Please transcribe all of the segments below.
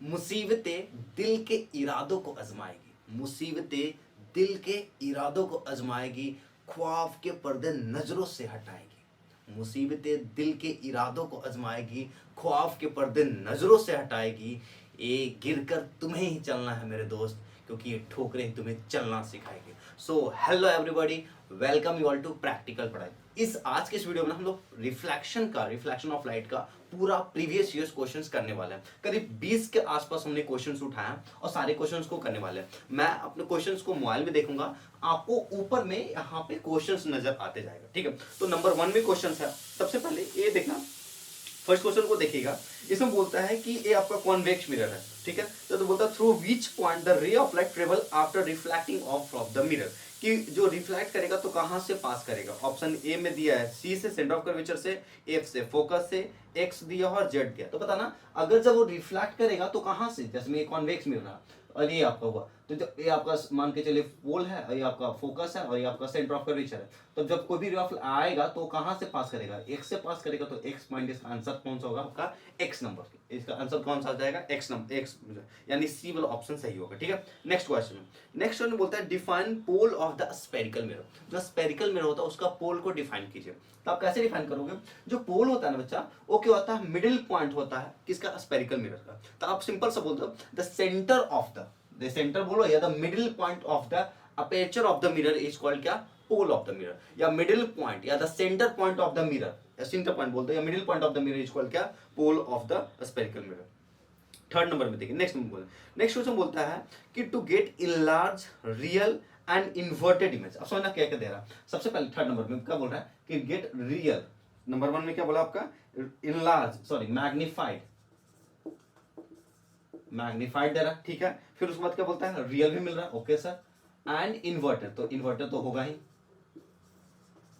मुसीबतें दिल के इरादों को आजमाएगी, मुसीबतें दिल के इरादों को आजमाएगी, ख्वाब के पर्दे नजरों से हटाएगी। मुसीबतें दिल के इरादों को आजमाएगी, ख्वाब के पर्दे नजरों से हटाएगी। ये गिरकर तुम्हें ही चलना है मेरे दोस्त, क्योंकि ये ठोकरें तुम्हें चलना सिखाएगी। So hello everybody, welcome you all to practical पढ़ाई। इस आज के इस वीडियो में हम लोग रिफ्लेक्शन ऑफ लाइट का पूरा प्रीवियस ईयर्स क्वेश्चंस करने वाले हैं। करीब 20 के आसपास हमने क्वेश्चंस उठाए हैं और सारे क्वेश्चंस को करने वाले हैं। मैं अपने क्वेश्चंस को मोबाइल में देखूंगा, आपको ऊपर में यहाँ पे क्वेश्चंस नजर आते जाएगा, ठीक है। तो नंबर 1 में क्वेश्चन है। सबसे पहले ये देखना, फर्स्ट क्वेश्चन को देखिएगा। इसमें बोलता है कि ये आपका कॉन्वेक्स मिरर है, ठीक है। तो बोलता है through which point the ray of light travel after reflecting of from the mirror, कि जो रिफ्लेक्ट करेगा तो कहां से पास करेगा। ऑप्शन ए में दिया है सी से, सेंटर ऑफ कर्वेचर से, एफ से, फोकस से, एक्स दिया और जेड दिया। तो बताना अगर जब वो रिफ्लेक्ट करेगा तो कहां से, जैसे ये कॉन्वेक्स मिरर है और ये आपका हुआ, तो जब ये आपका मान के चलिए पोल है और ये आपका फोकस है और ये आपका सेंटर ऑफ कर्वेचर है, तो जब कोई भी रे ऑफ आएगा तो कहां से पास करेगा, एक्स से पास करेगा। तो एक्स पॉइंट, इसका आंसर कौन सा होगा आपका, एक्स नंबर। इसका आंसर कौन सा आ जाएगा, एक्स नंबर, एक्स, यानी सी वाला ऑप्शन सही होगा, ठीक है। नेक्स्ट क्वेश्चन बोलता है define pole of the spherical mirror. जो स्फेरिकल मिरर होता है उसका पोल को डिफाइन कीजिए। तो आप कैसे डिफाइन करोगे, जो पोल होता है ना बच्चा, वो क्या होता है, मिडिल पॉइंट होता है किसका, स्फेरिकल मिरर का। तो आप सिंपल सा बोलते हो the centre of the centre बोलो या the middle point of the aperture of the mirror is called क्या, पोल ऑफ द मिरर, या मिडिल पॉइंट या the centre point of the mirror, या सेंटर पॉइंट बोलते हैं, या middle point of the mirror is called क्या, pole of the spherical mirror. Third number में देखिए, नेक्स्ट क्वेश्चन बोलता है कि to get enlarge real and inverted image. अब समझना क्या क्या दे रहा है। सबसे पहले थर्ड नंबर में क्या बोल रहा है कि गेट रियल, नंबर 1 में क्या बोला आपका, इनलार्ज सॉरी मैग्नीफाइड दे रहा है, ठीक है। फिर उसके बाद क्या बोलता है, रियल भी मिल रहा है, ओके सर, एंड इन्वर्टेड, तो इन्वर्टेड तो होगा ही,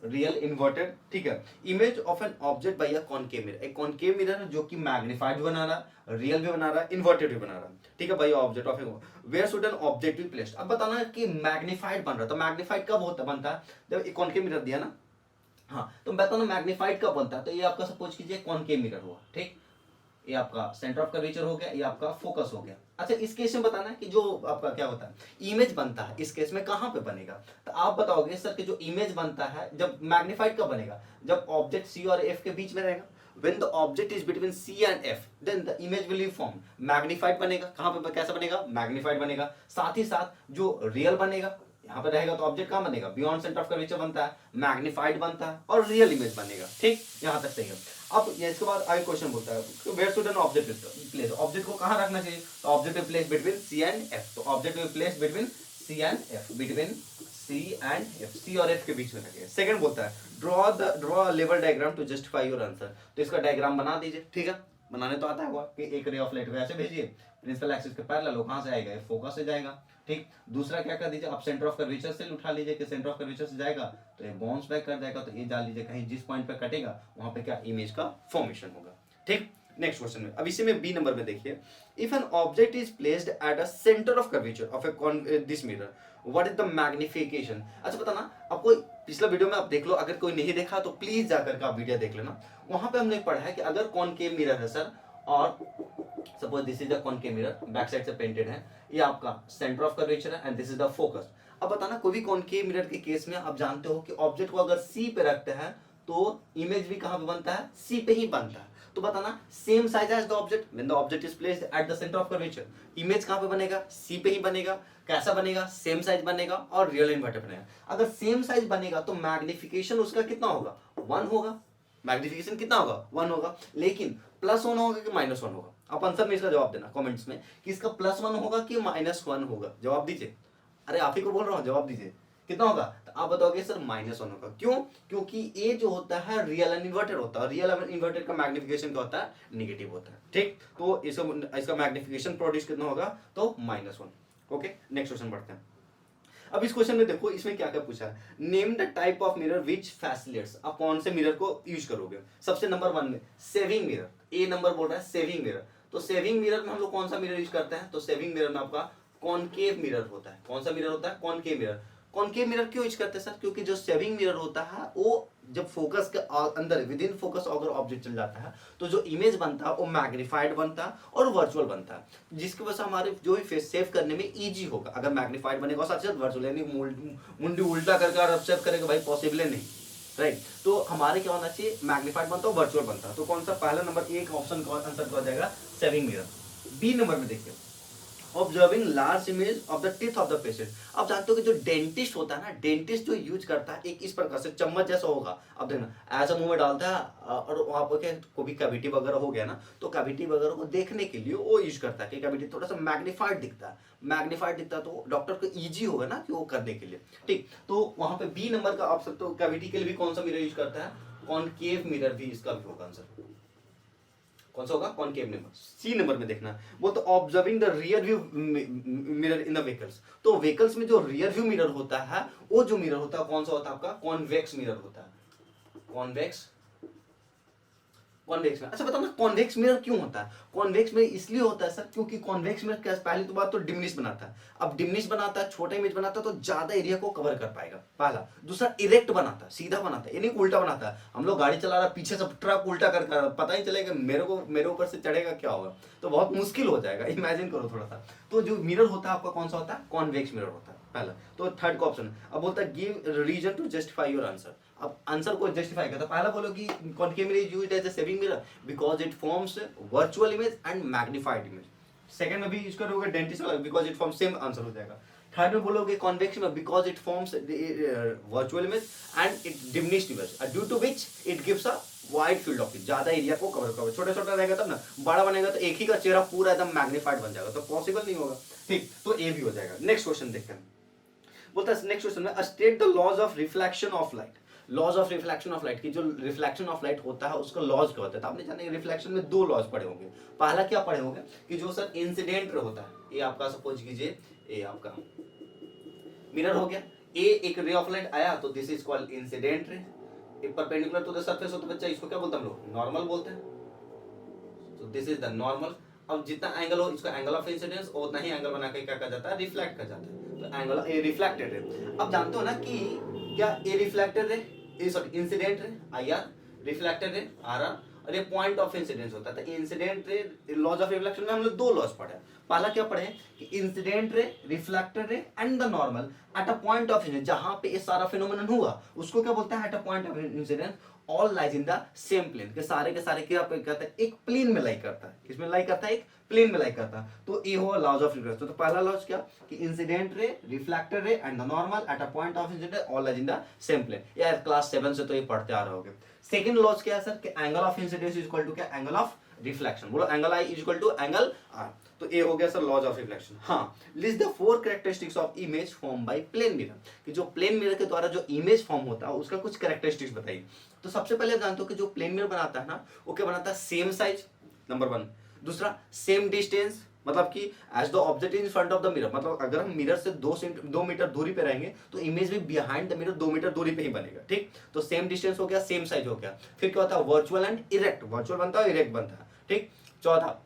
रियल इन्वर्टेड, ठीक है। Image of an object by a concave mirror, एक कॉनकेव मिरर है जो कि मैग्नीफाइड भी बना रहा, रियल भी बना रहा, इन्वर्टेड भी बना रहा, ठीक है। By object of where should an object be placed. अब बताना कि मैग्नीफाइड बन रहा, तो मैग्नीफाइड कब बनता है, जब एक कॉनकेव मिरर दिया ना, हाँ, तो बताओ ना मैग्नीफाइड कब बनता है। तो ये आपका सपोज कीजिए कॉनकेव मिरर हुआ, ठीक, ये आपका सेंटर ऑफ कर्वेचर हो गया, ये आपका फोकस हो गया। अच्छा, इस केस में बताना है कि जो आपका क्या होता है, इमेज बनता है, इस केस में कहां पे बनेगा। तो आप बताओगे सर कि जो इमेज बनता है जब मैग्नीफाइड कब बनेगा, जब ऑब्जेक्ट सी और एफ के बीच में रहेगा। When the object is between C and F, then the image will be formed. Magnified बनेगा, कहां पे कैसा बनेगा, मैग्नीफाइड बनेगा। साथ ही साथ जो रियल बनेगा यहाँ पे रहेगा, तो ऑब्जेक्ट कहां बनेगा, बियॉन्ड सेंटर ऑफ कर्वेचर बनता है, मैग्नीफाइड बनता है और रियल इमेज बनेगा, ठीक, यहां तक सही है। अब इसके बाद आगे क्वेश्चन बोलता है where should an object place, object को कहां रखना चाहिए, तो object will place between C and F, तो object will place between C and F, between C and F, C और एफ के बीच में रखिए। सेकंड बोलता है draw level diagram to justify your answer, तो इसका डायग्राम बना दीजिए, ठीक है। बनाने तो आता है कि एक रे ऑफ लाइट को ऐसे भेजिए, प्रिंसिपल एक्सिस के पैरेलल, कहां से आएगा, फोकस से जाएगा, ठीक। दूसरा क्या कर दीजिए, आप सेंटर ऑफ कर्वेचर से उठा लीजिए कि सेंटर ऑफ कर्वेचर से जाएगा तो ये बाउंस बैक कर जाएगा, तो ये डाल लीजिए कहीं जिस पॉइंट पे कटेगा वहां पे क्या, इमेज का फॉर्मेशन होगा, ठीक। नेक्स्ट क्वेश्चन में, अब इसी में बी नंबर में देखिए, if an object is placed at a centre of curvature of A this mirror, what is the magnification. अच्छा बताना, आपको पिछला वीडियो में आप देख लो, अगर कोई नहीं देखा तो प्लीज जाकर के आप वीडियो देख लेना। वहां पे हमने पढ़ा है कि अगर कॉनकेव मिरर है सर, और suppose this is the concave mirror, back side से पेंटेड है, ये आपका सेंटर ऑफ कर्वेचर है and this is the focus. अब बताना कोई भी कॉनकेव मिरर के केस में आप जानते हो कि ऑब्जेक्ट को अगर सी पे रखते हैं तो इमेज भी कहां पे बनता है, सी पे ही बनता है। तो बताना same size as the object, when the object is placed at the centre of curvature, image कहां पे बनेगा, सी पे ही बनेगा। कैसा बनेगा, सेम साइज बनेगा और रियल इन्वर्टेड बनेगा। अगर सेम साइज बनेगा तो मैग्निफिकेशन उसका कितना होगा, 1 होगा। मैग्निफिकेशन कितना होगा, 1 होगा। लेकिन +1 होगा कि -1 होगा, आप आंसर में इसका जवाब देना कमेंट्स में कि इसका +1 होगा कि -1 होगा, जवाब दीजिए। अरे आप ही को बोल रहा हूँ, जवाब दीजिए, कितना होगा। तो आप बताओगे सर -1 होगा, क्यों, क्योंकि ये जो होता है रियल एंड इन्वर्टेड होता है, रियल एंड इन्वर्टेड का मैग्निफिकेशन क्या होता है, नेगेटिव होता है, ठीक। तो इसका मैग्निफिकेशन प्रोड्यूस कितना होगा, तो -1, ओके। नेक्स्ट क्वेश्चन बढ़ते हैं। अब इस क्वेश्चन में देखो, इसमें क्या क्या पूछा है, name the type of mirror which facilitates, आप कौन से मिरर को यूज करोगे। सबसे नंबर 1 में सेविंग मिरर, ए नंबर बोल रहा है सेविंग मिरर। तो सेविंग मिरर में हम लोग कौन सा मिरर यूज करते हैं, तो सेविंग मिरर में आपका कॉनकेव मिरर होता है। कौन सा मिरर होता है, कॉनकेव मिरर। कॉनकेव मिरर क्यों यूज करते हैं सर? क्योंकि जो सेविंग मिरर होता है वो जब फोकस के अंदर विद इन फोकस अगर ऑब्जेक्ट चल जाता है तो जो इमेज बनता है वो मैग्नीफाइड बनता है और वर्चुअल बनता है, जिसकी वजह से हमारे जो भी फेस सेव करने में इजी होगा अगर मैग्नीफाइड बनेगा और साथ साथ वर्चुअल, यानी मुंडी उल्टा करके और सेव करेगा भाई पॉसिबल है नहीं, राइट। तो हमारे क्या होना चाहिए, मैग्नीफाइड बनता है वर्चुअल बनता है। तो कौन सा पहला नंबर एक ऑप्शन का आंसर हो जाएगा सेविंग मिरर। बी नंबर में देखिए observing large image of the teeth of the patient. आप जानते हो कि जो डेंटिस्ट होता है ना, डेंटिस्ट जो यूज करता है एक इस प्रकार से चम्मच जैसा होगा, अब देखना ऐसा मुंह में डालता है और वहां पर क्या कोई भी कैविटी वगैरह हो गया ना तो कैविटी वगैरह को देखने के लिए वो यूज करता है कि कैविटी थोड़ा सा मैग्नीफाइड दिखता है, मैग्नीफाइड दिखता है तो डॉक्टर को इजी होगा ना कि वो करने के लिए, ठीक। तो वहां पे बी नंबर का ऑप्शन, तो कैविटी के लिए भी कौन सा मिरर यूज करता है, कॉनकेव मिरर भी इसका भी होगा आंसर। कौन सा होगा, कॉनकेव नंबर। सी नंबर में देखना वो तो observing the rear view mirror in the vehicles. तो व्हीकल्स में जो रियर व्यू मिरर होता है वो जो मिरर होता है कौन सा होता है आपका, कॉन्वेक्स मिरर होता है। कॉन्वेक्स कॉन्वेक्स में, अच्छा बताओ ना कॉन्वेक्स मिरर क्यों होता है? कॉन्वेक्स मिरर इसलिए होता है सर क्योंकि कॉन्वेक्स मिरर क्या, पहली तो बात तो डिमिनिश बनाता है। अब डिमिनिश बनाता है, छोटा इमेज बनाता है तो ज्यादा एरिया को कवर कर पाएगा, पहला। दूसरा इरेक्ट बनाता है, सीधा बनाता है, यानी उल्टा बनाता है। हम लोग गाड़ी चला रहा पीछे से ट्रक उल्टा कर पता ही चलेगा मेरे ऊपर से चढ़ेगा क्या होगा, तो बहुत मुश्किल हो जाएगा, इमेजिन करो थोड़ा सा। तो जो मिरर होता है आपका कौन सा होता है, कॉन्वेक्स मिरर होता है पहला। तो थर्ड का ऑप्शन अब बोलता है give reason to justify your answer. अब आंसर को जस्टिफाई करता, पहला बोलो कि concave mirror is used as a shaving mirror because it forms virtual image and magnified image. Second में भी यूज करोगे डेंटिस्ट वाला because it forms, same answer हो जाएगा। थर्ड में बोलोगे कॉन्वेक्स में because it forms virtual image and it diminished image due to which it gives a wide field of view, ज्यादा एरिया को कवर कवर, छोटा छोटा रहेगा तब ना, बड़ा बनेगा तो एक ही का चेहरा पूरा एकदम मैग्नीफाइड बन जाएगा, तो पॉसिबल नहीं होगा, ठीक। तो ए भी हो जाएगा। नेक्स्ट क्वेश्चन देखते हैं, बोलता है नेक्स्ट क्वेश्चन में state the laws of reflection of light. Laws of reflection of light की जो रिफ्लेक्शन ऑफ लाइट होता है उसका लॉज क्या होता है? तो आपने जाना रिफ्लेक्शन में दो लॉज पढ़े होंगे। पहला क्या पढ़े होंगे कि जो सर इंसिडेंट रे होता है, ये आपका सपोज कीजिए ये आपका मिरर हो गया, ए एक रे ऑफ लाइट आया तो this is called incident ray, एक परपेंडिकुलर टू द सरफेस हो तो बच्चा इसको क्या बोलते हैं हम लोग, नॉर्मल बोलते हैं। तो दिस इज द नॉर्मल। अब जितना एंगल हो इसका एंगल ऑफ इंसिडेंस उतना ही एंगल बना के क्या कहा जाता है, रिफ्लेक्ट कर जाता है, तो एंगल ए रिफ्लेक्टेड रे। अब जानते हो ना कि क्या ए reflected ray, A sorry incident ray I R, reflected ray R R, और ये पॉइंट ऑफ इंसिडेंस होता है। तो incident ray laws of reflection में हम लोग दो लॉज पढ़े। पहला क्या पढ़े कि incident ray, reflected ray and the normal at a point of incidence, जहां पे ये सारा फिनोमेनन हुआ उसको क्या बोलते हैं, at a point of incidence all lies in the same plane, के सारे क्या करता है, एक प्लेन में लाई करता है, किसमें लाई करता है, एक प्लेन में लाई करता है। तो ये हुआ लॉज ऑफ रिफ्लेक्शन। तो पहला लॉज क्या कि incident ray, reflected ray and the normal at a point of incidence all lies in the same plane. यार क्लास 7 से तो ये पढ़ते आ रहे होगे। सेकंड लॉज क्या है सर कि angle of incidence is equal to क्या, एंगल ऑफ रिफ्लेक्शन। बोलो angle I is equal to angle R. तो ये हो गया सर लॉज ऑफ रिफ्लेक्शन। हाँ, list the 4 characteristics of image form by plane mirror, कि जो प्लेन मिरर के द्वारा जो इमेज फॉर्म होता है उसका कुछ कैरेक्टरिस्टिक्स बताइए। तो सबसे पहले जानते हो कि जो प्लेन मिरर बनाता है ना वो क्या बनाता है, सेम साइज, नंबर 1। दूसरा सेम डिस्टेंस, मतलब कि as the object in front of the mirror, मतलब अगर हम मिरर से 2 मीटर दूरी पे रहेंगे तो इमेज भी बिहाइंड द मिरर 2 मीटर दूरी पे ही बनेगा, ठीक। तो सेम डिस्टेंस हो गया, सेम साइज हो गया। फिर क्या होता है, वर्चुअल एंड इरेक्ट, वर्चुअल बनता है इरेक्ट बनता है, ठीक। चौथा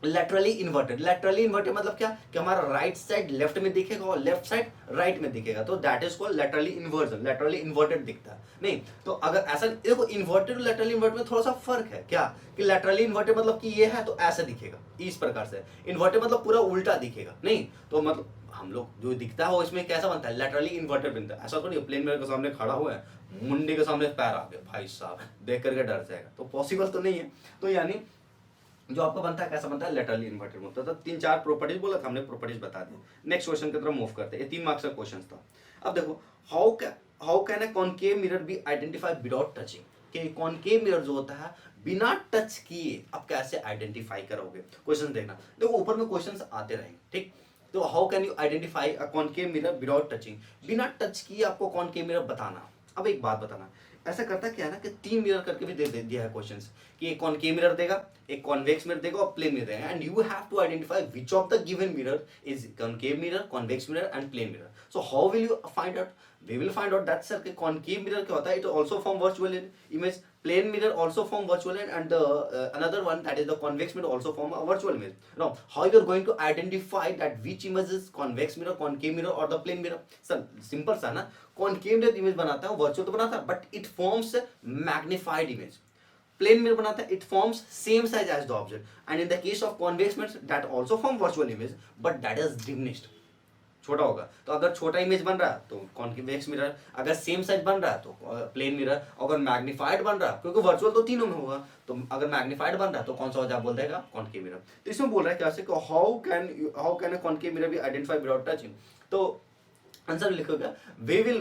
लेटरली इन्वर्टेड। लेटरली इन्वर्टेड मतलब क्या कि हमारा राइट साइड लेफ्ट में दिखेगा और लेफ्ट साइड राइट में दिखेगा, तो that is called laterally inversion, laterally inverted दिखता है। नहीं तो अगर ऐसा देखो, इन्वर्टेड और लेटरली इन्वर्टेड में थोड़ा सा फर्क है, क्या कि लेटरली इन्वर्टेड मतलब कि ये है तो ऐसे दिखेगा इस प्रकार से, इन्वर्टेड मतलब पूरा उल्टा दिखेगा। नहीं तो मतलब हम लोग जो दिखता है वो इसमें कैसा बनता है, लेटरली इन्वर्टेड बनता है। ऐसा तो नहीं प्लेन मिरर के सामने खड़ा हुआ है, मुंडे के सामने पैर आ गया, भाई साहब देख करके डर जाएगा, तो पॉसिबल तो नहीं है। तो यानी जो आपका बनता है कैसा बनता है, लेटरली इन्वर्टेड बनता है। तो 3-4 प्रॉपर्टीज बोला था हमने, प्रॉपर्टीज बता दी। नेक्स्ट क्वेश्चन की तरफ मूव करते हैं, ये 3 मार्क्स का क्वेश्चन था। अब देखो how can a concave mirror be identify without touching, कि कॉनकेव मिरर जो होता है बिना टच किए आप कैसे आइडेंटिफाई करोगे। क्वेश्चन देखना, देखो ऊपर में क्वेश्चन आते रहेंगे, ठीक। तो how can you identify a concave mirror without touching, बिना टच किए आपको कॉनकेव मिरर बताना। अब एक बात बताना, ऐसा करता क्या है ना कि 3 मिरर करके भी दे दिया है क्वेश्चंस, कि एक कॉनकेव मिरर देगा, एक कॉन्वेक्स मिरर देगा और प्लेन मिरर देगा, and you have to identify which of the given mirror is concave mirror, convex mirror and plane mirror. So how will you find out, we will find out that sir कि concave mirror क्या होता है, it also form virtual image, plane mirror also form virtual and the another one, that is the convex mirror, also form a virtual mirror. Now how you are going to identify that which image is convex mirror, concave mirror or the plane mirror? Sir simple सा ना, concave mirror image बनाता है, virtual तो बनाता है but it forms magnified image. Plane mirror बनाता है, it forms same size as the object, and in the case of convex mirror that also form virtual image but that is diminished, छोटा होगा. तो अगर छोटा इमेज बन रहा है तो कॉन्वेक्स मिरर, अगर सेम साइज बन रहा है तो प्लेन मिरर, अगर मैग्नीफाइड बन रहा है, क्योंकि वर्चुअल तो तीनों में होगा, तो अगर मैग्नीफाइड बन रहा है तो कौन सा हो जाए, बोल देगा कॉन्केव मिरर. तो इसमें बोल रहा है कैसे, how can a concave mirror be identified without touching. तो आंसर लिखोगे,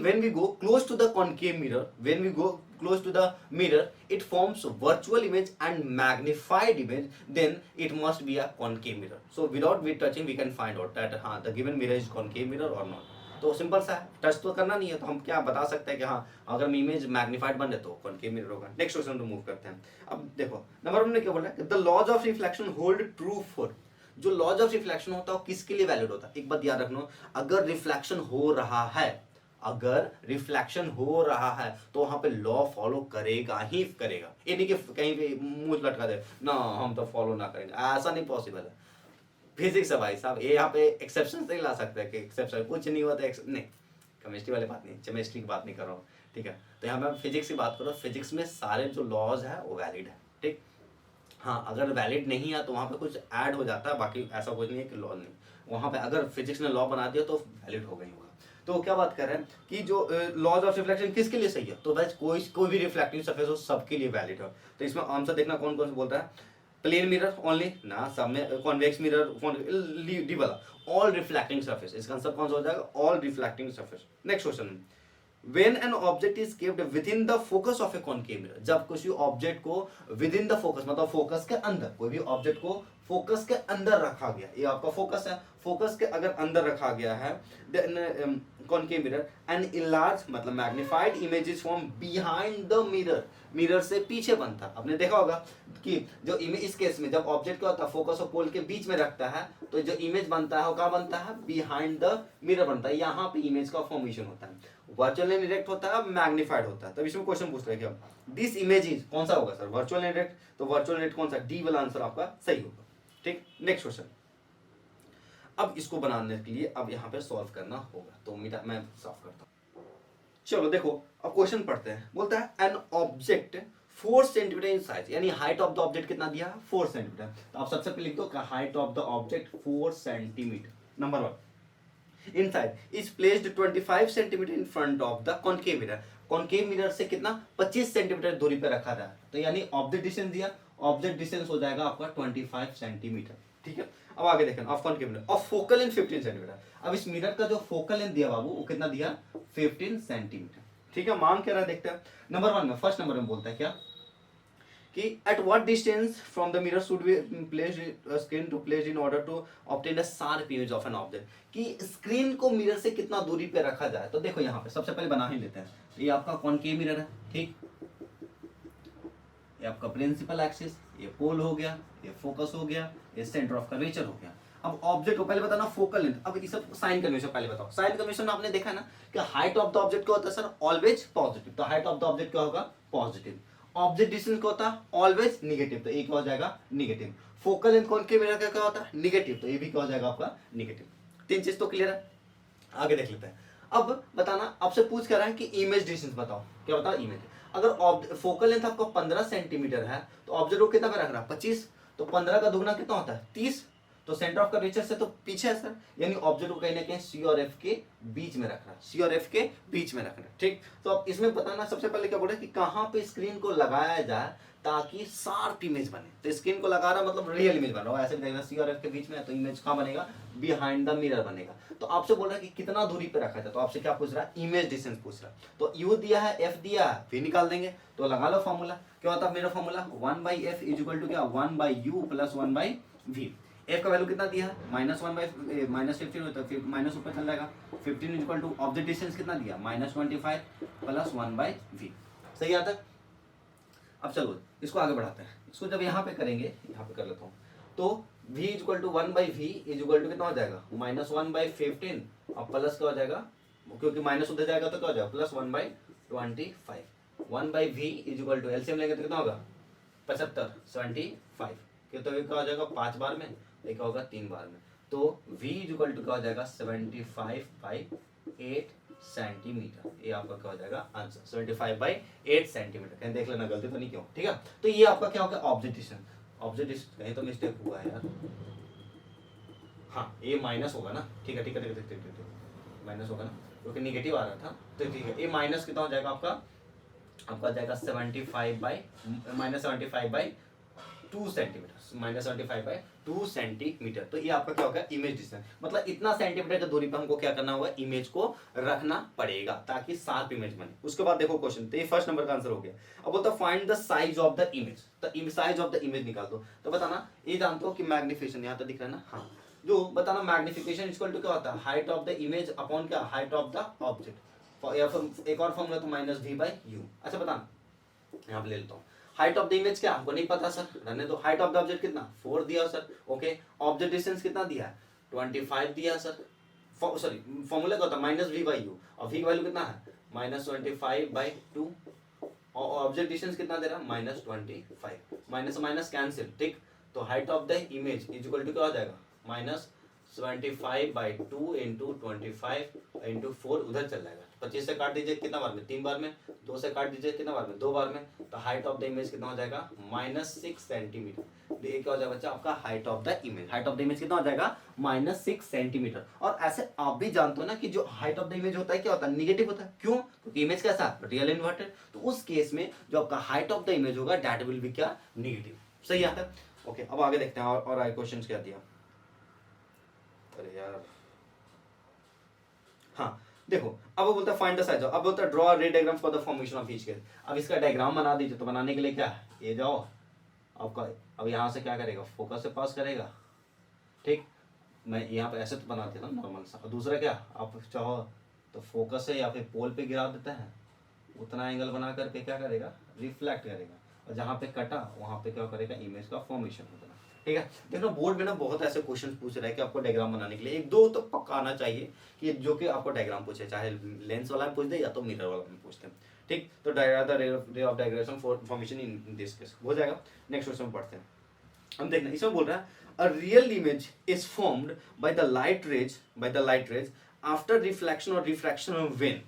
when we go close to the concave mirror, when we go close to the mirror, it forms virtual image and magnified image, then it must be a concave mirror. So without we touching we can find out that हाँ the given mirror is concave mirror or not. तो simple सा है, touch तो करना नहीं है, तो हम क्या बता सकते हैं कि हाँ अगर इमेज मैग्नीफाइड बन रहे तो कॉन्केव मिरर होगा. नेक्स्ट क्वेश्चन तो मूव करते हैं. अब देखो नंबर 1 में क्या बोल रहा है, the laws of reflection hold true for. जो लॉज ऑफ रिफ्लेक्शन होता है वो किसके लिए वैलिड होता है, एक बात याद रखना, अगर रिफ्लेक्शन हो रहा है, अगर रिफ्लेक्शन हो रहा है तो वहां पे लॉ फॉलो करेगा ही करेगा. ये नहीं कि कहीं पे मुंह लटका दे ना हम तो फॉलो ना करेंगे, ऐसा नहीं पॉसिबल है. फिजिक्स है भाई साहब, ये यहाँ पे एक्सेप्शन नहीं ला सकते कि एक्सेप्शन कुछ नहीं हुआ तो नहीं, केमिस्ट्री वाली बात नहीं, केमिस्ट्री की बात नहीं कर रहा हूँ, ठीक है. तो यहाँ पे फिजिक्स की बात करो, फिजिक्स में सारे जो लॉज है वो वैलिड है, ठीक. हाँ अगर वैलिड नहीं है तो वहाँ पे कुछ ऐड हो जाता है, बाकी ऐसा कुछ नहीं है कि लॉ नहीं, वहाँ पे अगर फिजिक्स ने लॉ बना दिया तो वैलिड हो गई होगा. तो क्या बात कर रहे हैं कि जो लॉज ऑफ रिफ्लेक्शन किसके लिए सही है, तो भाई कोई भी रिफ्लेक्टिव सरफेस हो सबके लिए वैलिड है. तो इसमें आंसर देखना कौन कौन से बोलता है, प्लेन मिरर ओनली ना, सब में कॉन्वेक्स मिरर डी वाला ऑल रिफ्लेक्टिंग सरफेस, इसका आंसर कौन सा हो जाएगा, all reflecting surface. Next question, When an object is kept within the focus of a concave mirror, जब किसी ऑब्जेक्ट को within the focus मतलब फोकस के अंदर, कोई भी ऑब्जेक्ट को फोकस के अंदर रखा गया, ये आपका फोकस है, फोकस के अगर अंदर रखा गया है, then concave mirror and enlarged मतलब magnified images from behind the mirror, mirror से पीछे बनता है. आपने देखा होगा कि जो इमेज, इस केस में जब ऑब्जेक्ट क्या होता है फोकस और पोल के बीच में रखता है तो जो इमेज बनता है वो क्या बनता है, बिहाइंड द मिरर बनता है, यहाँ पे इमेज का फॉर्मेशन होता है. वर्चुअल एंड डायरेक्ट होता है, मैग्नीफाइड होता है. तब इसमें क्वेश्चन पूछ रहे हैं दिस इमेज इज, कौन सा होगा सर, वर्चुअल एंड डायरेक्ट, तो वर्चुअल डायरेक्ट कौन सा, डी वाला आंसर आपका सही होगा, ठीक. नेक्स्ट क्वेश्चन, अब इसको बनाने के लिए अब यहाँ पे सॉल्व करना होगा, तो मैं सॉल्व करता हूँ. चलो देखो अब क्वेश्चन पढ़ते हैं. बोलता है an object 4 centimetre in size, यानी हाइट ऑफ द ऑब्जेक्ट कितना दिया है, 4 सेंटीमीटर. तो आप सबसे पहले लिख दो height of the object 4 centimetre. Number 1 inside is placed 25 centimetre in front of the concave mirror. concave mirror से कितना 25 सेंटीमीटर दूरी पे रखा था, तो यानी ऑब्जेक्ट डिस्टेंस दिया, ऑब्जेक्ट डिस्टेंस हो जाएगा आपका 25 सेंटीमीटर, ठीक है. अब आगे देखें, of concave mirror of focal length 15 centimetre. अब इस मिरर का जो फोकल लेंथ दिया बाबू वो कितना दिया, 15 सेंटीमीटर, ठीक है. मान क्या रहा देखते हैं. नंबर 1 में, फर्स्ट नंबर में बोलता है क्या कि at what distance from the mirror should be placed screen to placed in order to obtain a sharp image of an object, कि स्क्रीन को मिरर से कितना दूरी पे रखा जाए. तो देखो यहाँ पे सबसे पहले बना ही लेते हैं, ये आपका कॉन्केव मिरर है, ठीक. ये आपका प्रिंसिपल एक्सिस, ये पोल हो गया, ये फोकस हो गया, ये सेंटर ऑफ कर्वेचर हो गया. अब ऑब्जेक्ट को पहले बताना फोकल लेंथ. अब ये सब साइन कन्वेंशन पहले बताओ. साइन कन्वेंशन आपने देखा है ना कि हाइट ऑफ द ऑब्जेक्ट क्या होता है सर, ऑलवेज पॉजिटिव. तो हाइट ऑफ द ऑब्जेक्ट क्या होगा, पॉजिटिव. ऑब्जेक्ट डिस्टेंस क्या होता है, ऑलवेज निगेटिव, तो ये क्या हो जाएगा, negative. Focal length concave mirror का क्या होता है, निगेटिव, तो ये भी क्या हो जाएगा आपका निगेटिव. 3 चीज तो क्लियर है. आगे देख लेते हैं. अब बताना, आपसे पूछ कर रहा है कि इमेज डिस्टेंस बताओ, क्या बताओ इमेज. अगर फोकल लेंथ आपको 15 सेंटीमीटर है तो ऑब्जेक्ट को कितना पे रख रहा है, 25, तो 15 का दुगना कितना होता है, 30. तो सेंटर ऑफ कर्वेचर से तो पीछे है सर, यानी ऑब्जेक्ट को कहीं ना कहीं सी और एफ के बीच में रखना, सी और एफ के बीच में रखना, ठीक. तो अब इसमें बताना सबसे पहले क्या बोल रहा है कि कहाँ पे स्क्रीन को लगाया जाए ताकि शार्प इमेज बने. तो स्क्रीन को लगा रहा मतलब रियल इमेज बन रहा है, ऐसे देखना सी और एफ के बीच में है तो इमेज कहाँ बनेगा, बिहाइंड द मिरर बनेगा. तो आपसे बोल रहा है कि कितना दूरी पे रखा जाए, तो आपसे क्या पूछ रहा है, इमेज डिस्टेंस पूछ रहा है. तो यू दिया है, एफ दिया है, वी निकाल देंगे. तो लगा लो फॉर्मूला, क्या होता है मेरा formula, 1/f is equal to क्या, 1/u प्लस 1/v. एफ का वैल्यू कितना दिया है, -15 होता है, माइनस ऊपर चल जाएगा. 15 इक्वल टू ऑब्जेक्ट डिस्टेंस कितना दिया, -25 प्लस 1/v. सही आता है. अब चलो इसको आगे बढ़ाते हैं. इसको जब यहाँ पे करेंगे, यहाँ पे कर लेता हूँ, तो v equal to 1/v is equal to कितना हो जाएगा, -1/15 और प्लस क्या हो जाएगा, क्योंकि माइनस उधर जाएगा तो क्या हो जाएगा, plus 1/25. 1 by v is equal to LCM लेंगे तो कितना होगा 75 75 तो ये क्या हो जाएगा 5 बार में, ये क्या होगा 3 बार में, तो v इज इक्वल टू क्या हो जाएगा 75 बाई 8 सेंटीमीटर। ये आपका क्या हो जाएगा आंसर 75 बाई 8 सेंटीमीटर। कहीं देख लेना गलती तो नहीं क्यों, ठीक है। तो ये आपका क्या होगा ऑब्जेक्टिव कहीं तो मिस्टेक हुआ है यार, हाँ ये माइनस होगा ना, ठीक है ठीक है ठीक है ठीक है माइनस होगा ना क्योंकि निगेटिव आ रहा था, तो ठीक है। ये माइनस कितना हो जाएगा आपका जाएगा 75 by -75 by 2 centimetre, -75 by 2 centimetre. तो ये आपका क्या होगा इमेज डिस्टेंस, मतलब इतना सेंटीमीटर की दूरी पर हमको क्या करना होगा इमेज को रखना पड़ेगा ताकि शार्प इमेज बने। उसके बाद देखो क्वेश्चन, तो ये फर्स्ट नंबर का आंसर हो गया। अब बोलता find the size of the image, तो साइज ऑफ द इमेज निकाल दो। तो बताना, ये जानते हो कि मैग्निफिकेशन यहाँ तो दिख रहा है ना, हाँ जो बताना मैग्निफिकेशन इक्वल टू क्या होता है height of the image upon क्या हाइट ऑफ द ऑब्जेक्ट, या फिर एक और फॉर्मूला तो -v/u। अच्छा बताना यहाँ पे ले लेता हूँ, हाइट ऑफ द इमेज क्या हमको नहीं पता सर, रहने दो। हाइट ऑफ द ऑब्जेक्ट कितना 4 दिया सर, ओके। ऑब्जेक्ट डिस्टेंस कितना दिया है 25 दिया सर, सॉरी फॉर्मूला क्या होता है -v/u, और v की वैल्यू कितना है -25/2, और ऑब्जेक्ट डिस्टेंस कितना दे रहा है -25, माइनस माइनस कैंसिल, ठीक। तो height of the image is equal to क्या हो जाएगा -75/2 इंटू 25 इंटू 4 उधर चल जाएगा, 25 से काट दीजिए कितना बार में 3 बार में, 2 से काट दीजिए कितना बार में 2 बार में, तो हाइट ऑफ द इमेज कितना हो जाएगा -6 सेंटीमीटर। ये क्या हो जाएगा बच्चा आपका height of the image, height of the image कितना हो जाएगा -6 सेंटीमीटर। और ऐसे आप भी जानते हो ना कि जो हाइट ऑफ द इमेज होता है क्या होता है नेगेटिव होता है, क्यों क्योंकि इमेज कैसा रियल इन्वर्टेड, तो उस केस में जो आपका हाइट ऑफ द इमेज होगा दैट विल बी क्या नेगेटिव। सही आता है, ओके। अब आगे देखते हैं और आगे क्वेश्चन क्या दिया। अरे यार हाँ देखो, अब वो बोलता है फाइंड द साइज, अब बोलता है ड्रॉ रे diagram for the formation of each case. अब इसका डायग्राम बना दीजिए, तो बनाने के लिए क्या ये जाओ आपका, अब यहाँ से क्या करेगा फोकस से पास करेगा, ठीक। मैं यहाँ पे ऐसे तो बना देता हूँ नॉर्मल सा, और दूसरा क्या आप चाहो तो फोकस से या फिर पोल पे गिरा देता है, उतना एंगल बना करके क्या करेगा रिफ्लेक्ट करेगा, और जहाँ पे कटा वहाँ पे क्या करेगा इमेज का फॉर्मेशन होगा, ठीक है। देखो बोर्ड में ना बहुत ऐसे क्वेश्चन पूछ रहा है कि आपको डायग्राम बनाने के लिए 1-2 तो पक्का आना चाहिए कि जो कि आपको डायग्राम पूछे, चाहे लेंस वाला में पूछ दे या तो मिरर वाला में पूछते हैं, ठीक। तो ray of diagram formation in this case हो जाएगा। नेक्स्ट क्वेश्चन पढ़ते हैं, हम देखना इसमें बोल रहा है a real image is formed by the light rays after reflection और रिफ्रैक्शन ऑफ व्हेन।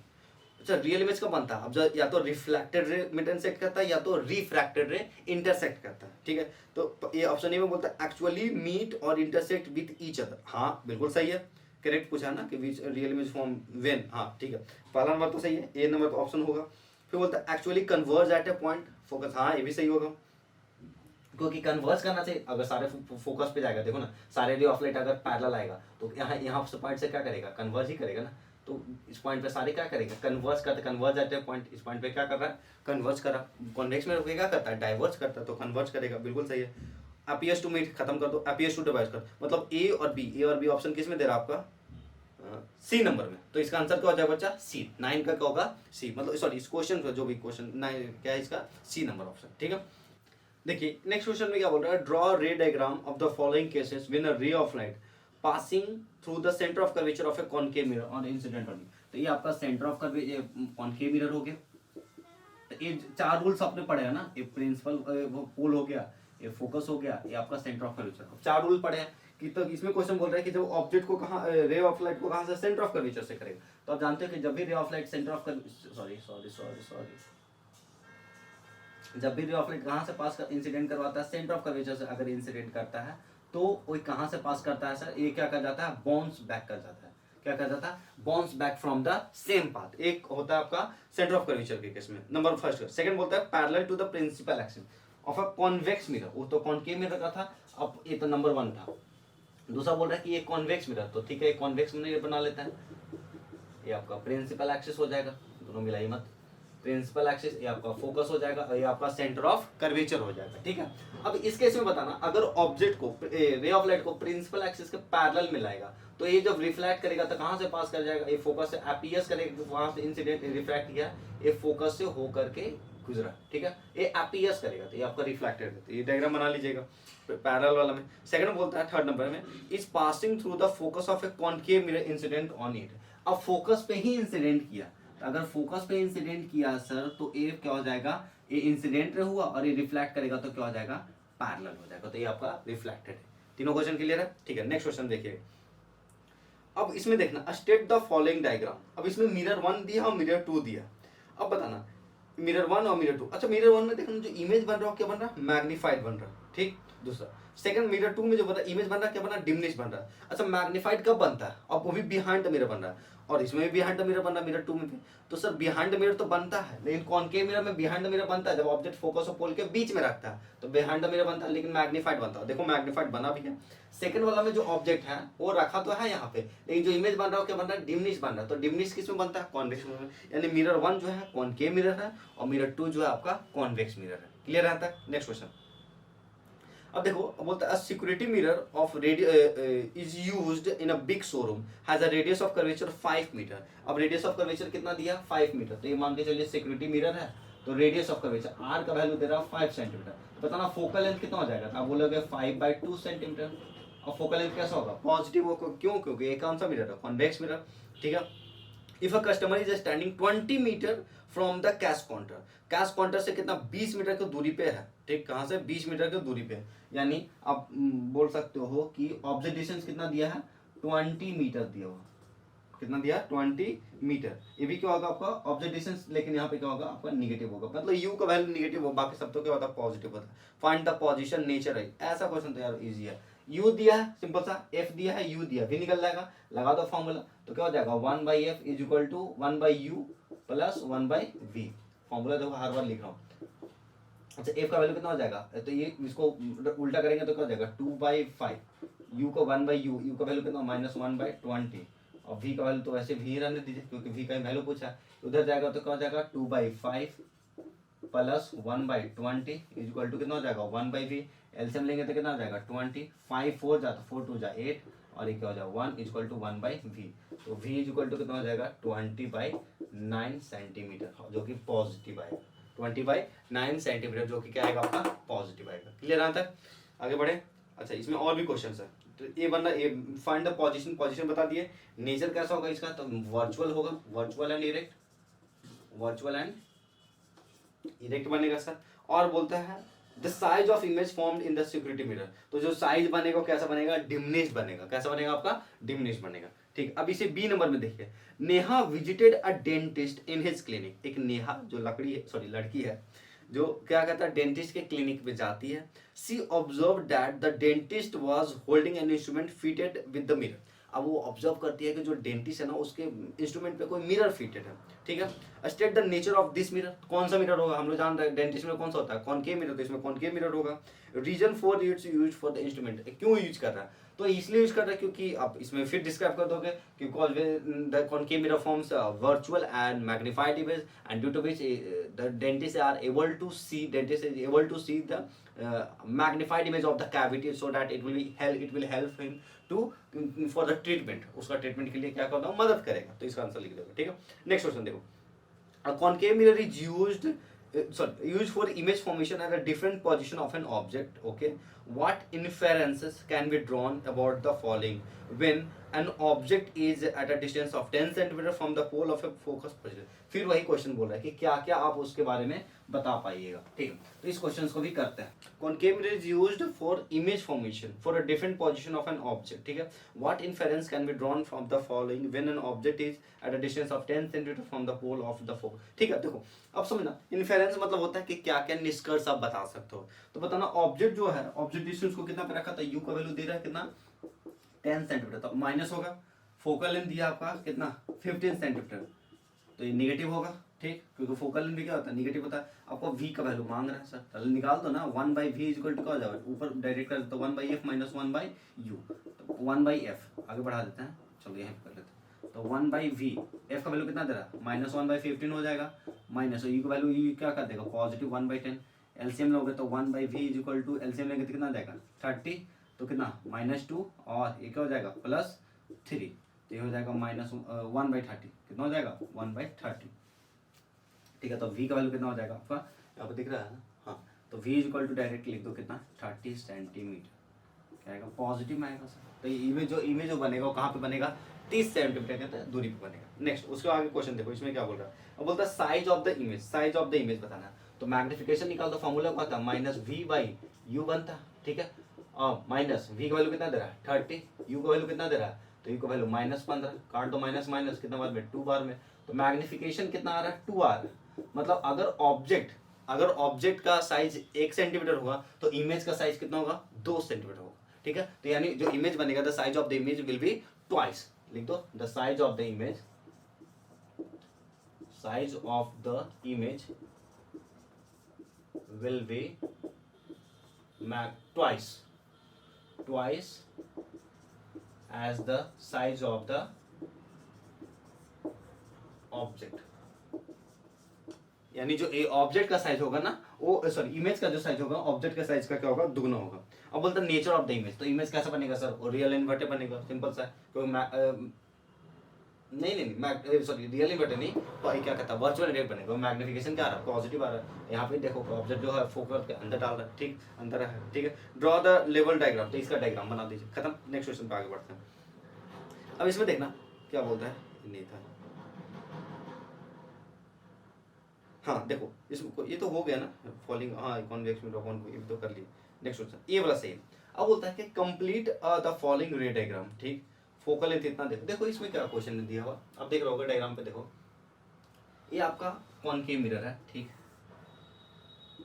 अच्छा रियल इमेज कब बनता है, अब जब या तो रिफ्लेक्टेड रे में इंटरसेक्ट करता है या तो रिफ्रैक्टेड रे इंटरसेक्ट करता है, ठीक है। तो ये ऑप्शन ए में बोलता है एक्चुअली मीट और इंटरसेक्ट विद ईच अदर, हाँ बिल्कुल सही है, करेक्ट पूछा ना कि विच रियल इमेज फॉर्म व्हेन, हाँ ठीक है, पहला नंबर तो सही है, ए नंबर तो ऑप्शन होगा। फिर बोलता है एक्चुअली कन्वर्ज एट ए पॉइंट फोकस, हाँ ये भी सही होगा क्योंकि कन्वर्स करना चाहिए, अगर सारे फोकस पे जाएगा, देखो ना सारे रे ऑफ लाइट अगर पैरेलल आएगा तो यहाँ से पॉइंट से क्या करेगा कन्वर्ज ही करेगा ना, तो इस पॉइंट पे सारे क्या करेगा कन्वर्स करते, कन्वर्ज एट ए पॉइंट, इस पॉइंट पे क्या कर रहा है कन्वर्ज कर रहा, कॉन्वेक्स में क्या करता है डाइवर्ज करता है, तो कन्वर्ज करेगा, बिल्कुल सही है। अपीयर्स टू मीट खत्म कर दो, अपीयर्स टू डिवाइड कर, मतलब ए और बी ऑप्शन किस में दे रहा है आपका सी नंबर में, तो इसका आंसर क्या हो जाएगा बच्चा सी, 9 का क्या होगा सी, मतलब सॉरी इस क्वेश्चन का जो भी क्वेश्चन 9 क्या है इसका सी नंबर ऑप्शन, ठीक है। देखिए नेक्स्ट क्वेश्चन में क्या बोल रहा है ड्रॉ रे diagram of the following cases when a ray of light passing through the centre of curvature of A concave mirror on incident on, तो ये आपका centre of curvature concave mirror हो गया। तो ये 4 रूल्स आपने पढ़े हैं ना, ये प्रिंसिपल पोल हो गया, ये फोकस हो गया, ये आपका सेंटर ऑफ कर्वेचर, 4 रूल पढ़े हैं कि तो इसमें क्वेश्चन बोल रहा है कि जब ऑब्जेक्ट को कहाँ रे ऑफ लाइट को कहाँ से सेंटर ऑफ कर्वेचर से करेगा, तो आप जानते हो कि जब भी ray of light centre of sorry जब भी रे ऑफ लाइट कहाँ से पास कर इंसिडेंट करवाता है सेंटर ऑफ कर्वेचर से अगर इंसिडेंट करता है तो वो कहाँ से पास करता है सर, ये क्या कर जाता है बाउंस बैक कर जाता है, क्या कर जाता है bounce back from the same path. एक होता है आपका सेंटर ऑफ कर्वेचर के केस में नंबर फर्स्ट, सेकंड बोलता है parallel to the principal axis of a convex mirror, वो तो कॉनकेव मिरर का था, अब ये तो नंबर 1 था। दूसरा बोल रहा है कि ये कॉन्वेक्स मिरर, तो ठीक है कॉन्वेक्स मिरर बना लेता है, ये आपका प्रिंसिपल एक्सिस हो जाएगा, दोनों मिलाई मत, प्रिंसिपल एक्सिस ये आपका फोकस हो जाएगा, ये आपका सेंटर ऑफ कर्वेचर हो जाएगा, ठीक है। अब इस केस में बताना अगर ऑब्जेक्ट को रे ऑफ लाइट को प्रिंसिपल एक्सिस के पैरेलल में लाएगा तो ये जब रिफ्लेक्ट करेगा तो कहां से पास कर जाएगा, ये फोकस से एपीएस करेगा, वहां से इंसिडेंट रिफ्लेक्ट किया, ये फोकस से होकर के गुजरा, ठीक है, ये एपीएस करेगा तो ये आपका रिफ्लेक्टेड है, तो ये डायग्राम बना लीजिएगा पैरेलल वाला में। सेकंड बोलता है थर्ड नंबर में is passing through the focus of A concave mirror incident on it, अब फोकस पे ही इंसिडेंट किया, तो अगर फोकस पे इंसिडेंट किया सर तो ए क्या हो जाएगा, ये इंसिडेंट हुआ और ये रिफ्लेक्ट करेगा तो क्या हो जाएगा, पैरेलल हो जाएगा, तो ये आपका रिफ्लेक्टेड है। तीनों क्वेश्चन क्लियर है, ठीक है। नेक्स्ट क्वेश्चन देखिए, अब इसमें देखना स्टेट द फॉलोइंग डायग्राम। अब इसमें मिरर 1 दिया और मिरर 2 दिया, अब बताना मिरर 1 और मिरर 2। अच्छा मिरर 1 में देखना जो इमेज बन रहा है क्या बन रहा है, मैग्नीफाइड बन रहा है, ठीक। दूसरा सेकंड मिरर 2 में जो बन रहा है इमेज बन रहा है क्या बन रहा है, डिमिनिश बन रहा है। अच्छा मैग्नीफाइड कब बनता है, अब वो भी बिहाइंड द मिरर बन रहा है, और इसमें भी बिहाइंड द मिरर बन रहा है मिरर 2 में भी। तो सर बिहाइंड द मिरर तो बनता है, लेकिन कॉनकेव मिरर में बिहाइंड द मिरर बनता है जब ऑब्जेक्ट फोकस और पोल के बीच में रखता है, तो बिहाइंड द मिरर बनता है, लेकिन मैग्नीफाइड बनता है। देखो मैग्नीफाइड बना भी है। सेकंड वाला में जो ऑब्जेक्ट है वो रखा तो है यहाँ पे, लेकिन जो इमेज बन रहा है क्या बन रहा है, डिमिनिश बन रहा है। तो डिमिनिश किस में बनता है, कॉन्वेक्स में। यानी मिरर 1 जो है कॉनकेव मिरर है और मिरर 2 जो है आपका कॉन्वेक्स मिरर है। क्लियर है तक। नेक्स्ट क्वेश्चन, अब देखो बोलता है security mirror of is used in a big showroom has a radius of curvature 5 metre. अब रेडियस ऑफ कर्वेचर कितना दिया, 5 मीटर। तो ये मान के चलिए सिक्योरिटी मिरर है, तो रेडियस ऑफ कर्वेचर आर का वैल्यू दे रहा है 5 सेंटीमीटर। तो बताना फोकल लेंथ कितना हो जाएगा, तो आप बोलोगे 5/2 सेंटीमीटर। और फोकल लेंथ कैसा होगा, पॉजिटिव होगा, क्यों, क्योंकि ये कौन सा मिरर है, कॉन्वेक्स मिरर, ठीक है। If a customer is standing 20 metre from the cash counter, cash counter से कितना 20 मीटर की दूरी पे है, ठीक। कहां से, 20 मीटर की दूरी पे, यानी आप बोल सकते हो कि ऑब्जेक्ट डिस्टेंस कितना दिया है, 20 मीटर दिया हुआ, कितना दिया, 20 मीटर। ये भी क्या होगा आपका ऑब्जेक्ट डिस्टेंस, लेकिन यहाँ पे क्या होगा आपका निगेटिव होगा, मतलब यू का वैल्यू निगेटिव होगा, बाकी सब तो क्या होता है पॉजिटिव होता है। फाइंड द पोजीशन नेचर है, ऐसा क्वेश्चन तो यार इजी है। यू दिया है सिंपल सा, एफ दिया है, यू दिया, भी निकल जाएगा, लगा दो फॉर्मूला, तो क्या हो जाएगा 1/f is equal to 1/u plus 1/v। Formula देखो हर बार लिख रहा हूँ। अच्छा एफ का वैल्यू कितना हो जाएगा, तो ये इसको उल्टा करेंगे तो क्या हो जाएगा 2/5, यू को 1/u, यू का वैल्यू कितना -1/20, और v का वैल्यू तो वैसे भी रहने दीजिए क्योंकि v का वैल्यू पूछा है, उधर जाएगा तो क्या हो जाएगा 2/5 प्लस 1/20 इज इक्वल टू कितना हो जाएगा 1/v। एलसीएम लेंगे तो कितना हो जाएगा 20, 5 4 जा तो 4 2 जा 8, और ये क्या हो जाएगा 1 इज इक्वल टू 1/v। तो v इज इक्वल टू कितना हो जाएगा 20/9 सेंटीमीटर, जो कि पॉजिटिव आएगा, 20/9 सेंटीमीटर, जो कि क्या आएगा आपका पॉजिटिव आएगा। क्लियर यहाँ तक, आगे बढ़े। अच्छा इसमें और भी क्वेश्चन है, तो ये बंदा ये फाइंड द पोजीशन, पोजीशन बता दिए। नेचर कैसा होगा इसका, तो वर्चुअल होगा, virtual and erect, virtual and erect बनेगा सर। और बोलता है the size of image formed in the security mirror, तो जो साइज बनेगा कैसा बनेगा, डिमिनिश बनेगा, कैसा बनेगा आपका डिमिनिश बनेगा, ठीक। अब इसे बी नंबर में देखिए, Neha visited a dentist in his clinic. एक नेहा जो लड़की है जो क्या कहता है डेंटिस्ट के क्लिनिक पे जाती है। See observe that the dentist was holding an instrument fitted with the mirror. अब वो ऑब्जर्व करती है कि जो डेंटिस्ट है ना उसके इंस्ट्रूमेंट पे कोई मिरर फिटेड है, ठीक है। State the nature of this mirror, कौन सा मिरर होगा, हम लोग जान रहे हैं डेंटिस्ट में कौन सा होता है कॉनकेव मिरर, तो इसमें कॉनकेव मिरर होगा। Reason for its use for the instrument, क्यों यूज कर रहा है, तो इसलिए यूज कर रहा है क्योंकि आप इसमें फिर डिस्क्राइब कर दोगे कि the concave mirror forms virtual and magnified image and due to which the dentist are able to see, dentist is able to see the magnified image of the cavity so that it will help him to for the treatment, उसका treatment के लिए क्या करना मदद करेगा। तो इसका answer लिख दोगे, ठीक है। नेक्स्ट क्वेश्चन देखो, a concave mirror is used for image formation at a different position of an object, okay। What inferences can be drawn about the following when an object is at a distance of 10 cm from the pole of a focus position। फिर वही question बोल रहा है कि क्या क्या आप उसके बारे में बता पाइएगा, ठीक है। तो इस क्वेश्चन को भी करते हैं। concave mirror is used for image formation for a different position of an object, ठीक है। what inference can be drawn from the following when an object is at a distance of 10 cm from the pole of the focus, ठीक है। देखो अब समझना inference मतलब होता है कि क्या क्या निष्कर्ष आप बता सकते हो। तो बताना ऑब्जेक्ट जो है ऑब्जेक्ट डिस्टेंस को कितना पे रखा था, यू का वैल्यू दे रहा है कितना 10 सेंटीमीटर, तो माइनस होगा। फोकल लेंथ दिया आपका कितना 15 सेंटीमीटर, तो ये निगेटिव होगा, ठीक, क्योंकि फोकल लेंथ भी क्या होता है निगेटिव होता है। आपको v का वैल्यू मांग रहा है सर, चलो निकाल दो ना, 1/v इज इक्वल टू क्या हो जाएगा, ऊपर डायरेक्ट कर दो 1/f माइनस 1/u, तो 1/f आगे बढ़ा देते हैं, चलो यही कर लेते हैं। तो 1/v, f का वैल्यू कितना दे रहा है -1/15 हो जाएगा, माइनस u का वैल्यू u क्या कर देगा पॉजिटिव 1/10। एलसीएम लोगे तो 1/v is equal to LCM लेंगे तो कितना जाएगा 30, तो कितना -2 और ये क्या हो जाएगा +3, तो ये हो जाएगा -1/30, कितना हो जाएगा 1/30, ठीक है। तो v का वैल्यू कितना हो जाएगा आपका यहाँ पे दिख रहा है, हाँ, तो v is equal to direct लिख दो कितना 30 सेंटीमीटर, क्या आएगा पॉजिटिव में आएगा सर। तो ये इमेज जो बनेगा वो कहाँ पे बनेगा 30 सेंटीमीटर कहते हैं दूरी पे बनेगा। नेक्स्ट उसके आगे क्वेश्चन देखो, इसमें क्या बोल रहा है, अब बोलता है size of the image, size of the image बताना। तो मैग्निफिकेशन निकाल दो, फॉर्मूला क्या था, माइनस वी बाई यू बनता, ठीक है। माइनस वी का वैल्यू कितना दे रहा है 30, यू का वैल्यू कितना दे रहा है, तो यू का वैल्यू -15, काट दो माइनस माइनस कितना बार में 2 बार में, तो मैग्निफिकेशन कितना आ रहा है 2 आ रहा है। मतलब अगर ऑब्जेक्ट का साइज 1 सेंटीमीटर होगा तो इमेज का साइज कितना होगा 2 सेंटीमीटर होगा, ठीक है। तो यानी जो इमेज बनेगा the size of the image will be twice, लिख दो the size of the image, size of the image will be twice as the size of the object। यानी जो ऑब्जेक्ट का साइज होगा ना वो सॉरी इमेज का जो साइज होगा ऑब्जेक्ट का साइज का क्या होगा दुगना होगा। अब बोलता है नेचर ऑफ द इमेज, तो इमेज कैसा बनेगा सर, वो रियल इन्वर्टेड बनेगा, सिंपल सा, क्योंकि नहीं सॉरी रियल इन्वर्टेड नहीं, तो क्या कहता है वर्चुअल इमेज बनेगा। मैग्निफिकेशन क्या आ रहा है पॉजिटिव आ रहा है, यहाँ पे देखो ऑब्जेक्ट जो है फोकस के अंदर डाल रहा है, ठीक अंदर है, ठीक है। ड्रॉ द लेवल डायग्राम, तो इसका डायग्राम बना दीजिए, खत्म। नेक्स्ट क्वेश्चन पे आगे बढ़ते हैं। अब इसमें देखना क्या बोलता है, नहीं था, हाँ देखो इसको ये तो हो गया ना फॉलिंग, हाँ कॉन्वेक्स में ड्रॉप ऑन को ये तो कर लिए। नेक्स्ट क्वेश्चन ये वाला सही है। अब बोलता है कि कंप्लीट द फॉलोइंग रे डायग्राम, ठीक। फोकल लेंथ इतना देखो, देखो इसमें क्या क्वेश्चन दिया हुआ, अब देख रहे होगे डायग्राम पे, देखो ये आपका कॉनकेव मिरर है, ठीक,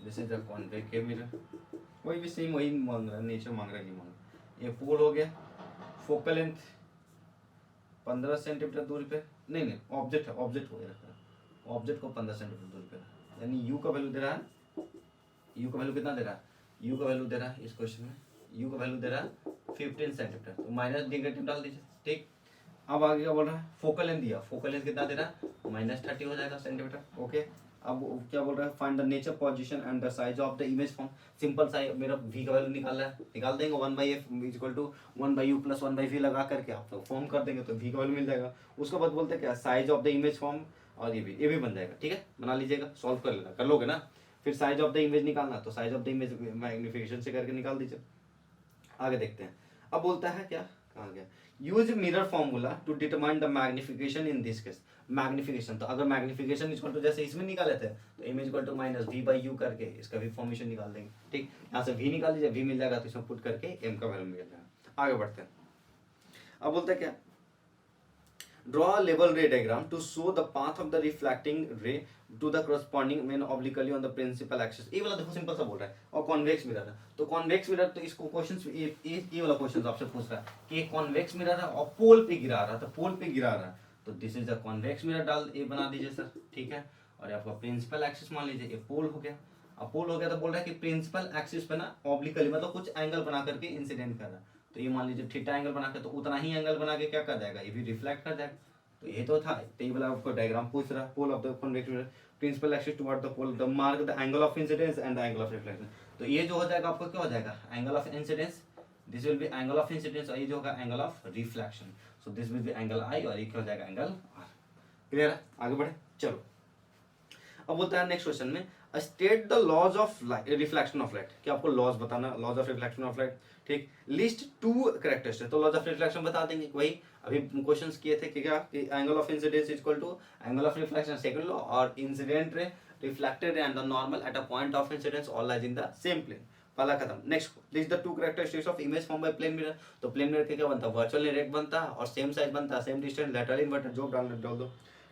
this is the concave mirror, वही भी सेम वही मांग रहा है, नेचर मांग रहा है, ये मांग रहा है। ये पोल हो गया, फोकल लेंथ 15 सेंटीमीटर दूरी पे, नहीं ऑब्जेक्ट है, ऑब्जेक्ट हो गया, ऑब्जेक्ट को 15 सेंटीमीटर दूरी पे, यानी यू का वैल्यू दे रहा है, यू का वैल्यू कितना दे रहा है, यू का वैल्यू दे रहा है इस क्वेश्चन में, यू का वैल्यू दे रहा है 15 सेंटीमीटर, तो माइनस नेगेटिव डाल दीजिए, ठीक। अब आगे क्या बोल रहा है, फोकल लेंथ दिया, फोकल लेंथ कितना दे रहा है -30 हो जाएगा सेंटीमीटर, ओके। अब क्या बोल रहा है, find the nature position and the size of the image form, simple सा मेरा v का वैल्यू निकालना है, निकाल देंगे 1/f equal to 1/u plus 1/v लगा करके आप लोग फॉर्म कर देंगे तो v का वैल्यू मिल जाएगा। उसके बाद बोलते हैं क्या, size of the image form, और ये भी बन जाएगा, ठीक है, बना लीजिएगा, सॉल्व कर लेना, कर लोगे ना। फिर साइज ऑफ द इमेज निकालना, तो size of the image magnification से करके निकाल दीजिए। आगे देखते हैं। अब बोलता है क्या, कहाँ गया, use mirror formula to determine the magnification in this case. Magnification, तो अगर मैग्निफिकेशन इक्वल टू जैसे इसमें निकाले थे तो इमेज इक्वल टू -v/u करके इसका भी फॉर्मेशन निकाल देंगे, ठीक। यहाँ से v निकाल दीजिए, v मिल जाएगा तो इसमें पुट करके m का वैल्यू मिल जाएगा। आगे बढ़ते हैं। अब बोलते हैं क्या, draw a level ray diagram to show the path of the reflecting ray to the corresponding main obliquely on the principal axis। ये वाला देखो सिंपल सा बोल रहा है, और कॉन्वेक्स मिरर है, तो कॉन्वेक्स मिरर, तो इसको क्वेश्चंस ये वाला क्वेश्चन आपसे पूछ रहा है कि कॉन्वेक्स मिरर है और पोल पे गिरा रहा है, तो पोल पे गिरा रहा है, तो this is the convex mirror, डाल ये बना दीजिए सर, ठीक है। और आपका प्रिंसिपल एक्सिस मान लीजिए, ये पोल हो गया। अब पोल हो गया तो बोल रहा है कि प्रिंसिपल एक्सिस पे ना ऑब्लिकली मतलब कुछ एंगल बना करके इंसिडेंट कर रहा है, तो ये मान लीजिए थीटा एंगल बना के, तो उतना ही एंगल बना के क्या कर जाएगा, ये भी रिफ्लेक्ट कर जाएगा। तो ये तो था, तो ये वाला आपको डायग्राम पूछ रहा है, pole of the convex mirror, principal axis toward the pole, the mark the angle of incidence and the angle of reflection. तो ये जो हो जाएगा आपको क्या हो जाएगा, angle of incidence, this will be angle of incidence, और ये जो होगा angle of reflection, so this will be angle I, और ये क्या हो जाएगा एंगल आर। क्लियर है, आगे बढ़े, चलो। अब बोलता है नेक्स्ट क्वेश्चन में, state the laws of reflection of light, कि आपको लॉज बताना, laws of reflection of light, ठीक। लिस्ट 2 कैरेक्टरिस्टिक, तो लॉज ऑफ रिफ्लेक्शन बता देंगे, वही अभी क्वेश्चंस किए थे कि क्या, कि angle of incidence equal to angle of reflection, second law, और incident ray, reflected ray and the normal at a point of incidence all lies in the same plane, पहला खत्म। Next, list the 2 characteristics of image form by plane mirror, तो plane mirror के क्या बनता है, virtual erect बनता है, और सेम साइज बनता है, सेम डिस्टेंस, लैटरल इन्वर्टेड, जो डाल दो।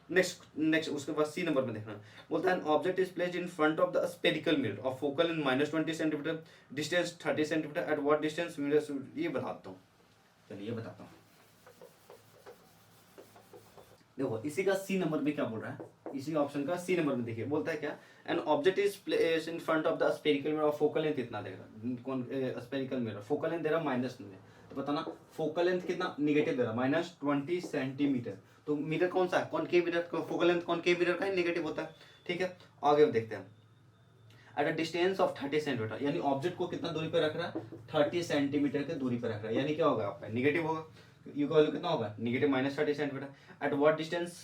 नेक्स्ट उसके बाद सी नंबर में देखना, बोलता है object is placed in front of the spherical mirror of focal in -20 centimetre, distance 30 centimetre, at what distance mirror, ये बताता हूँ, चलिए ये बताता हूँ। देखो इसी का सी नंबर में क्या बोल रहा है, इसी ऑप्शन का सी नंबर में देखिए, बोलता है क्या, an object is placed in front of the spherical mirror of focal length इतना देगा, कौन स्फेरिकल मिरर, फोकल लेंथ दे रहा -9, तो बताना फोकल लेंथ कितना निगेटिव दे रहा है -20 सेंटीमीटर, तो मिरर कौन सा है, concave mirror, focal length concave mirror का ही नेगेटिव होता है, ठीक है। आगे देखते हैं, at a distance of 30 centimetre, यानी ऑब्जेक्ट को कितना दूरी पर रख रहा है, 30 सेंटीमीटर के दूरी पर रख रहा है, यानी क्या होगा आपका निगेटिव होगा, यू का वैल्यू कितना होगा negative -30 centimetre. At what distance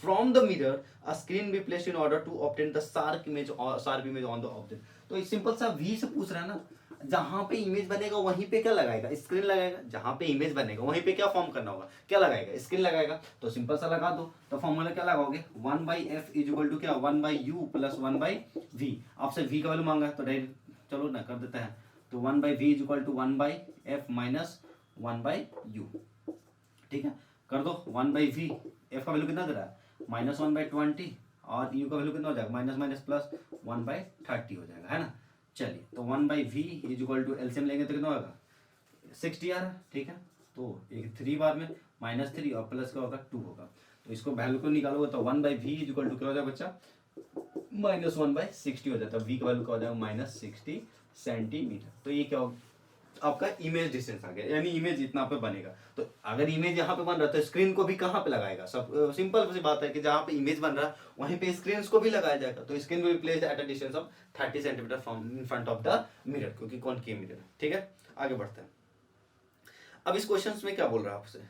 from the mirror a screen be placed in order to obtain the sharp image on the object, तो सिंपल सा v से पूछ रहा है ना, जहां पे इमेज बनेगा वहीं पे क्या लगाएगा, स्क्रीन लगाएगा। जहां पे इमेज बनेगा वहीं पे क्या फॉर्म करना होगा, क्या लगाएगा, स्क्रीन लगाएगा। तो सिंपल सा लगा दो। तो फॉर्मूला क्या लगाओगे, 1/f इज इक्वल टू क्या, 1/u प्लस 1/v। आपसे v का वैल्यू मांगा है तो डायरेक्ट चलो ना कर देते हैं। तो 1/v is equal to 1/f minus 1/u। ठीक है, कर दो 1/v। f का वैल्यू कितना दे रहा है, -1/20, और u का वैल्यू कितना हो जाएगा, माइनस माइनस प्लस 1/30 हो जाएगा, है ना। चलिए, तो 1/v is equal to LCM लेंगे तो कितना होगा, 60 आ रहा है। ठीक है, तो एक 3 बार में -3 और प्लस का होगा 2 होगा। तो इसको वैल्यू को निकालोगे तो 1/v इज इक्वल टू क्या हो जाएगा बच्चा, -1/60 हो जाता है। v का वैल्यू क्या हो जाएगा, -60 सेंटीमीटर। तो ये क्या होगा, आपका इमेज डिस्टेंस आ गया, यानी इमेज इतना पे बनेगा। तो अगर इमेज यहाँ पे बन रहा है तो स्क्रीन को भी कहाँ पे लगाएगा, सब सिंपल सी बात है कि जहाँ पे इमेज बन रहा है वहीं पे स्क्रीन को भी लगाया जाएगा। तो screen will place at a distance of 30 centimetre from in front of the mirror, क्योंकि कॉनकेव मिरर है। ठीक है, आगे बढ़ते हैं। अब इस क्वेश्चन में क्या बोल रहा है आपसे,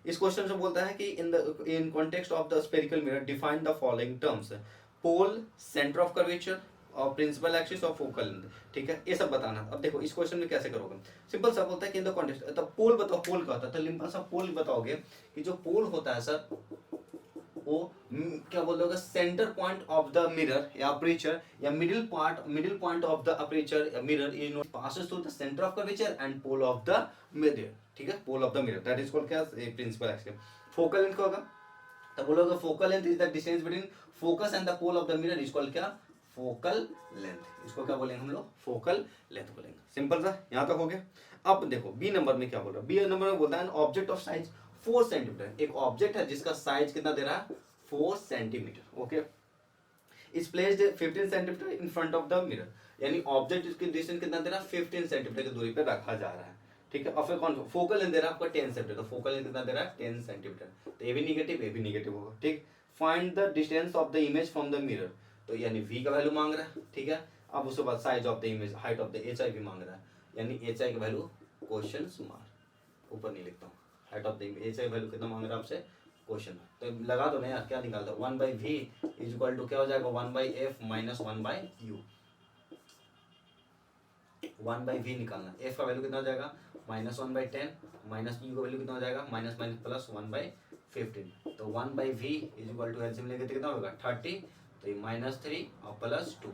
इस क्वेश्चन में बोलता है कि in context of the spherical mirror define the following terms, pole, centre of curvature और प्रिंसिपल एक्सिस और फोकल लेंथ। ठीक है, ये सब बताना। अब देखो इस क्वेश्चन में कैसे करोगे, सिंपल सा बोलता है कि इन द कॉन्टेक्स्ट, तो पोल बताओ, पोल क्या होता है। तो सिंपल सा पोल बताओगे कि जो पोल होता है सर वो क्या बोल दोगे, centre point of the mirror या अपर्चर या middle point of the aperture या mirror is passes through the centre of curvature and pole of the mirror. ठीक है, pole of the mirror that is called क्या, principal axis. Focal length क्या होगा, तो बोलोगे focal length is the distance between focus and the pole of the mirror is called क्या, focal length. इसको क्या बोलेंगे हम लोग, फोकल लेंथ बोलेंगे। सिंपल सा, यहां तक हो गया। अब देखो बी नंबर में क्या बोल रहा है, बी नंबर में बोलता है ऑब्जेक्ट ऑफ साइज 4 सेंटीमीटर। एक ऑब्जेक्ट है जिसका साइज कितना दे रहा है, 4 centimetre. Okay, is placed 15 centimetre in front of the mirror, यानी ऑब्जेक्ट इसकी डिस्टेंस कितना दे रहा है, 15 सेंटीमीटर की दूरी पे रखा जा रहा है। ठीक है, और फिर कौन फोकल लेंथ दे रहा है आपका 10 सेंटीमीटर। तो फोकल लेंथ कितना दे रहा है, 10 सेंटीमीटर। तो ये भी निगेटिव, ये भी निगेटिव होगा। ठीक, find the distance of the image from the mirror, तो यानी v का वैल्यू मांग रहा है। ठीक है, अब उसके बाद size of the image, height of the hi भी मांग रहा है, यानी hi का वैल्यू क्वेश्चन मार्क, ऊपर नहीं लिखता हूँ, height of the image hi value कितना मांग रहा है आपसे, क्वेश्चन। तो लगा दो ना यार, क्या निकालता है, 1/v इज इक्वल टू क्या हो जाएगा, 1/f माइनस 1/u। 1/v निकालना, f का वैल्यू कितना हो जाएगा, -1/10, माइनस u का वैल्यू कितना हो जाएगा, माइनस माइनस प्लस 1/15। तो 1/v is equal to LCM लेंगे तो कितना होगा 30, तो ये -3 और +2,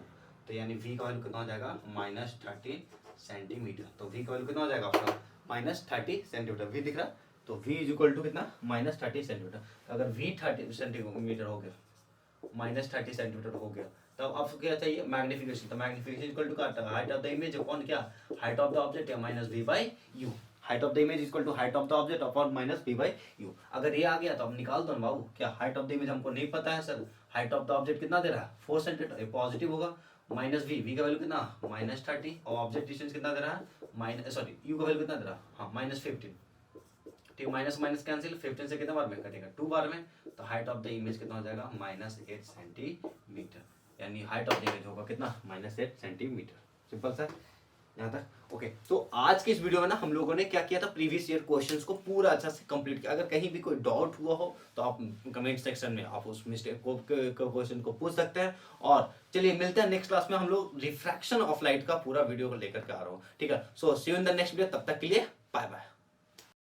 तो यानी v का वैल्यू कितना हो जाएगा, -30 सेंटीमीटर। तो v का वैल्यू कितना हो जाएगा आपका, -30 सेंटीमीटर। v दिख रहा है, तो v इज इक्वल टू कितना, -30 सेंटीमीटर। अगर v 30 सेंटीमीटर हो गया, -30 सेंटीमीटर हो गया, तब आपको क्या चाहिए, मैग्निफिकेशन। तो मैग्निफिकेशन इक्वल टू क्या, हाइट ऑफ द इमेज कौन, क्या हाइट ऑफ द ऑब्जेक्ट या -v/u। Height of the image equal to height of the object upon -v/u। अगर ये आ गया तो अब निकाल दो ना बाबू, क्या हाइट ऑफ द इमेज हमको नहीं पता है sir, height of the object कितना दे रहा है, 4 सेंटीमीटर, ये पॉजिटिव होगा। -v का वैल्यू कितना, -30, और ऑब्जेक्ट डिस्टेंस कितना दे रहा है, u का वैल्यू कितना दे रहा है, हाँ -15। ठीक, माइनस माइनस कैंसिल, 15 से कितना बार में कटेगा, 2 बार में। तो हाइट ऑफ द इमेज कितना हो जाएगा, -8 सेंटीमीटर, यानी हाइट ऑफ द इमेज होगा कितना, -8 सेंटीमीटर। सिंपल सर, यहाँ तक ओके। तो आज के इस वीडियो में ना हम लोगों ने क्या किया था, प्रीवियस ईयर क्वेश्चंस को पूरा अच्छा से कंप्लीट किया। अगर कहीं भी कोई डाउट हुआ हो तो आप कमेंट सेक्शन में आप उस मिस्टेक को क्वेश्चन को पूछ सकते हैं। और चलिए मिलते हैं नेक्स्ट क्लास में, हम लोग रिफ्रैक्शन ऑफ लाइट का पूरा वीडियो को लेकर के आ रहा हूँ। ठीक है, so see you in the next video, तब तक के लिए बाय बाय।